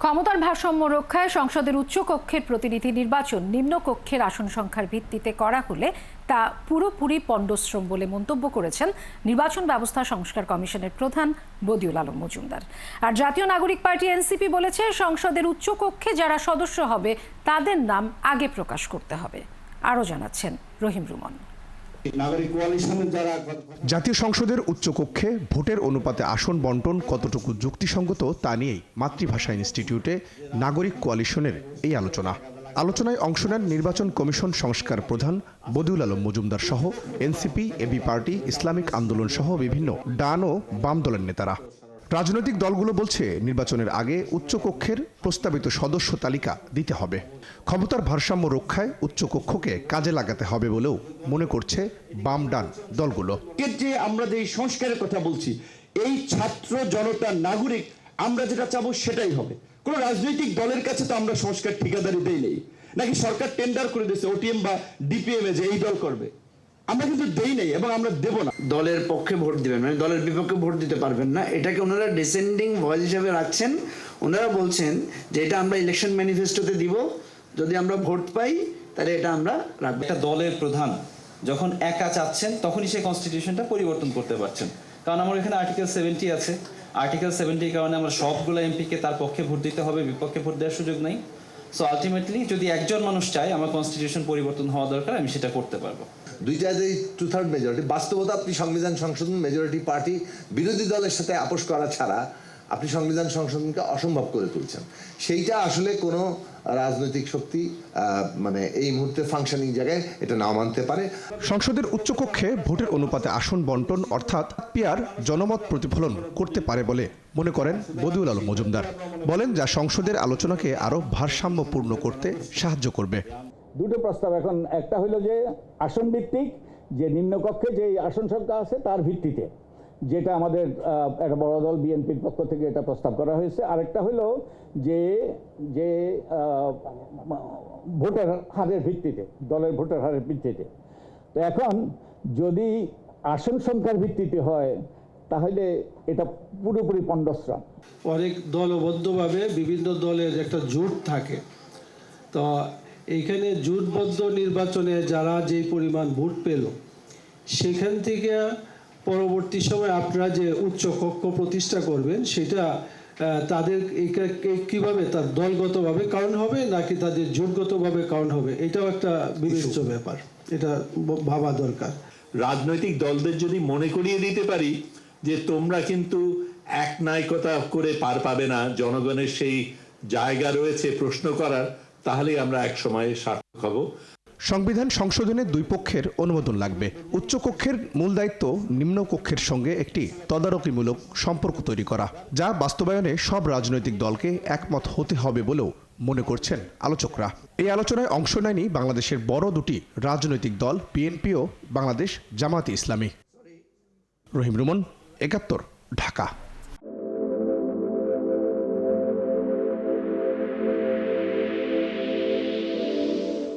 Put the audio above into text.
ক্ষমতার ভারসাম্য রক্ষায় সংসদের উচ্চকক্ষের প্রতিনিধি নির্বাচন নিম্নকক্ষের আসন সংখ্যার ভিত্তিতে করা হলে তা পুরোপুরি পণ্ডশ্রম বলে মন্তব্য করেছেন নির্বাচন ব্যবস্থা সংস্কার কমিশনের প্রধান বদিউল আলম মজুমদার। আর জাতীয় নাগরিক পার্টি এনসিপি বলেছে, সংসদের উচ্চকক্ষে যারা সদস্য হবে তাদের নাম আগে প্রকাশ করতে হবে। আরও জানাচ্ছেন রহিম রুমন। জাতীয় সংসদের উচ্চকক্ষে ভোটের অনুপাতে আসন বন্টন কতটুকু যুক্তিসঙ্গত তা নিয়েই মাতৃভাষা ইনস্টিটিউটে নাগরিক কোয়ালিশনের এই আলোচনায় অংশ নেন নির্বাচন কমিশন সংস্কার প্রধান বদিউল আলম মজুমদার সহ এনসিপি, এবি পার্টি, ইসলামিক আন্দোলন সহ বিভিন্ন ডান ও বাম দলের নেতারা। রাজনৈতিক দলগুলো বলছে, নির্বাচনের আগে উচ্চকক্ষের প্রস্তাবিত সদস্য তালিকা দিতে হবে। ক্ষমতার ভারসাম্য রক্ষায় উচ্চকক্ষকে কাজে লাগাতে হবে বলেও মনে করছে বাম ডান দলগুলো। যে আমরা যে সংস্কারের কথা বলছি, এই ছাত্র জনতা নাগরিক আমরা যেটা চাবো সেটাই হবে। কোন রাজনৈতিক দলের কাছে তো আমরা সংস্কার ঠিকাদারি দেই নেই, নাকি সরকার টেন্ডার করে দিয়েছে ওটিএম বা ডিপিএম এ যে এই দল করবে, আমরা কিন্তু দেই নাই এবং আমরা দেব না। দলের পক্ষে ভোট দিবেন, মানে দলের বিপক্ষে ভোট দিতে পারবেন না, এটাকে ওনারা ডিসেন্ডিং ভয়েস হিসেবে রাখছেন। ওনারা বলছেন যে এটা আমরা ইলেকশন ম্যানিফেস্টোতে দিব, যদি আমরা ভোট পাই তাহলে এটা আমরা রাখবো। একটা দলের প্রধান যখন একা চাচ্ছেন তখনই সে কনস্টিটিউশনটা পরিবর্তন করতে পারছেন, কারণ আমার এখানে আর্টিকেল 70 আছে। আর্টিকেল 70 কারণে আমরা সবগুলো এমপিকে তার পক্ষে ভোট দিতে হবে, বিপক্ষে ভোট দেওয়ার সুযোগ নেই। সো আলটিমেটলি যদি একজন মানুষ চায় আমার কনস্টিটিউশন পরিবর্তন হওয়া দরকার, আমি সেটা করতে পারবো। দুইটা যে 2/3 মেজরিটি, বাস্তবতা আপনি সংবিধান সংশোধন মেজরিটি পার্টি বিরোধী দলের সাথে আপোষ করা ছাড়া আপনি সংবিধান সংশোধনকে অসম্ভব করে তুলছেন। সেইটা আসলে কোনো রাজনৈতিক শক্তি মানে এই মুহূর্তে ফাংশনিং জায়গায় এটা নাও মানতে পারে। সংসদের উচ্চকক্ষে ভোটের অনুপাতে আসন বন্টন অর্থাৎ পিআর জনমত প্রতিফলন করতে পারে বলে মনে করেন বদিউল আলম মজুমদার। বলেন, যা সংসদের আলোচনাকে আরো ভারসাম্যপূর্ণ করতে সাহায্য করবে। দুটো প্রস্তাব এখন, একটা হলো যে আসন ভিত্তিক, যে নিম্নকক্ষে যে আসন সংখ্যা আছে তার ভিত্তিতে, যেটা আমাদের একটা বড় দল বিএনপির পক্ষ থেকে এটা প্রস্তাব করা হয়েছে। আরেকটা হলো যে যে ভোটের হারের ভিত্তিতে, দলের ভোটের হারের ভিত্তিতে। তো এখন যদি আসন সংখ্যার ভিত্তিতে হয় তাহলে এটা পুরোপুরি পণ্ডশ্রম। অনেক দলবদ্ধভাবে বিভিন্ন দলের একটা জোট থাকে, তো এইখানে জোটবদ্ধ নির্বাচনে যারা যেই পরিমাণ ভোট পেল, সেখান থেকে পরবর্তী সময় আপনারা যে উচ্চকক্ষ প্রতিষ্ঠা করবেন সেটা তাদের কিভাবে তার দলগতভাবে কারণ হবে নাকি তাদের জোটগতভাবে কারণ হবে, এটাও একটা বিবেচ্য ব্যাপার, এটা ভাবা দরকার। রাজনৈতিক দলদের যদি মনে করিয়ে দিতে পারি যে তোমরা কিন্তু একনায়কতা করে পার পাবে না, জনগণের সেই জায়গা রয়েছে প্রশ্ন করার, তাহলেই আমরা এক সময়ে সার্থক হব। সংবিধান সংশোধনে দুই পক্ষের অনুমোদন লাগবে। উচ্চকক্ষের মূল দায়িত্ব নিম্নকক্ষের সঙ্গে একটি তদারকিমূলক সম্পর্ক তৈরি করা, যা বাস্তবায়নে সব রাজনৈতিক দলকে একমত হতে হবে বলেও মনে করছেন আলোচকরা। এই আলোচনায় অংশ নেয়নি বাংলাদেশের বড় দুটি রাজনৈতিক দল বিএনপি ও বাংলাদেশ জামায়াতে ইসলামী। রহিম রুমন, ৭১, ঢাকা।